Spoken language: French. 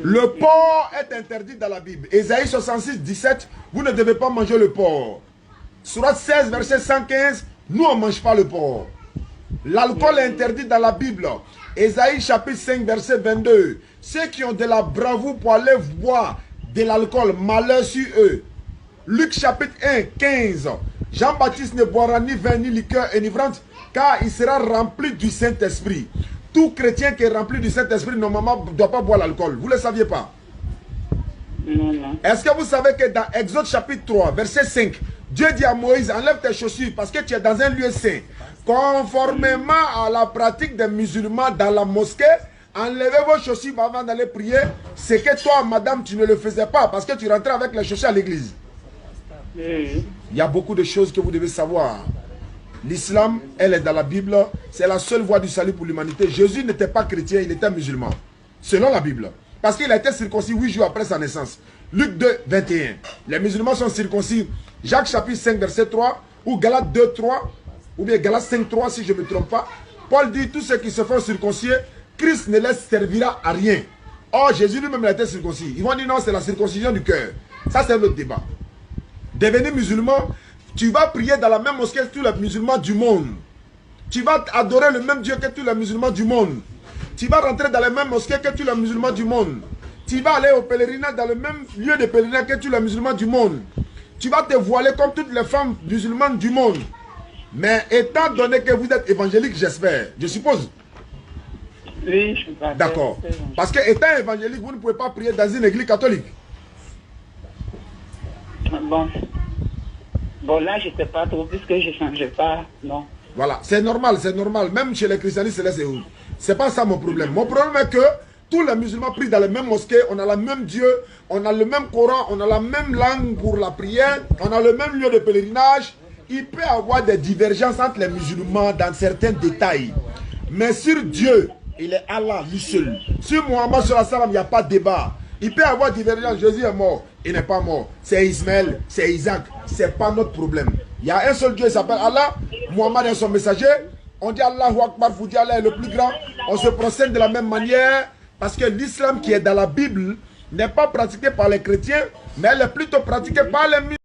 Le porc est interdit dans la Bible. Ésaïe 66, 17, vous ne devez pas manger le porc. Sourate 16, verset 115, nous on ne mange pas le porc. L'alcool est interdit dans la Bible. Ésaïe chapitre 5, verset 22. Ceux qui ont de la bravoure pour aller boire de l'alcool, malheur sur eux. Luc chapitre 1, 15. Jean-Baptiste ne boira ni vin ni liqueur enivrante, car il sera rempli du Saint-Esprit. Tout chrétien qui est rempli du Saint-Esprit, normalement, ne doit pas boire l'alcool. Vous ne le saviez pas? Non. Est-ce que vous savez que dans Exode chapitre 3, verset 5, Dieu dit à Moïse, enlève tes chaussures parce que tu es dans un lieu saint. Conformément à la pratique des musulmans dans la mosquée, enlevez vos chaussures avant d'aller prier. C'est que toi, madame, tu ne le faisais pas parce que tu rentrais avec les chaussures à l'église. Il y a beaucoup de choses que vous devez savoir. L'islam, elle est dans la Bible. C'est la seule voie du salut pour l'humanité. Jésus n'était pas chrétien, il était musulman. Selon la Bible. Parce qu'il a été circoncis 8 jours après sa naissance. Luc 2, 21. Les musulmans sont circoncis. Jacques chapitre 5, verset 3. Ou Galates 2, 3. Ou bien Galates 5, 3 si je ne me trompe pas. Paul dit, tous ceux qui se font circoncier, Christ ne les servira à rien. Or, Jésus lui-même a été circoncis. Ils vont dire non, c'est la circoncision du cœur. Ça, c'est un autre débat. Devenir musulman, tu vas prier dans la même mosquée que tous les musulmans du monde. Tu vas adorer le même Dieu que tous les musulmans du monde. Tu vas rentrer dans les mêmes mosquées que tous les musulmans du monde. Tu vas aller au pèlerinage dans le même lieu de pèlerinage que tous les musulmans du monde. Tu vas te voiler comme toutes les femmes musulmanes du monde. Mais étant donné que vous êtes évangélique, j'espère, je suppose. Oui, je suis pas d'accord. Parce que étant évangélique, vous ne pouvez pas prier dans une église catholique. Bon, là, je ne sais pas trop, puisque je ne changeais pas, non. Voilà, c'est normal, c'est normal. Même chez les christianistes, c'est pas ça mon problème. Mon problème est que tous les musulmans prient dans les mêmes mosquées, on a le même Dieu, on a le même Coran, on a la même langue pour la prière, on a le même lieu de pèlerinage. Il peut y avoir des divergences entre les musulmans dans certains détails. Mais sur Dieu, il est Allah, lui seul. Sur Mohammed, il n'y a pas de débat. Il peut y avoir divergence, Jésus est mort, il n'est pas mort. C'est Ismaël, c'est Isaac, c'est pas notre problème. Il y a un seul Dieu, il s'appelle Allah. Mohammed est son messager. On dit Allahu Akbar, vous dites Allah est le plus grand. On se procède de la même manière. Parce que l'islam qui est dans la Bible n'est pas pratiqué par les chrétiens, mais elle est plutôt pratiquée par les musulmans.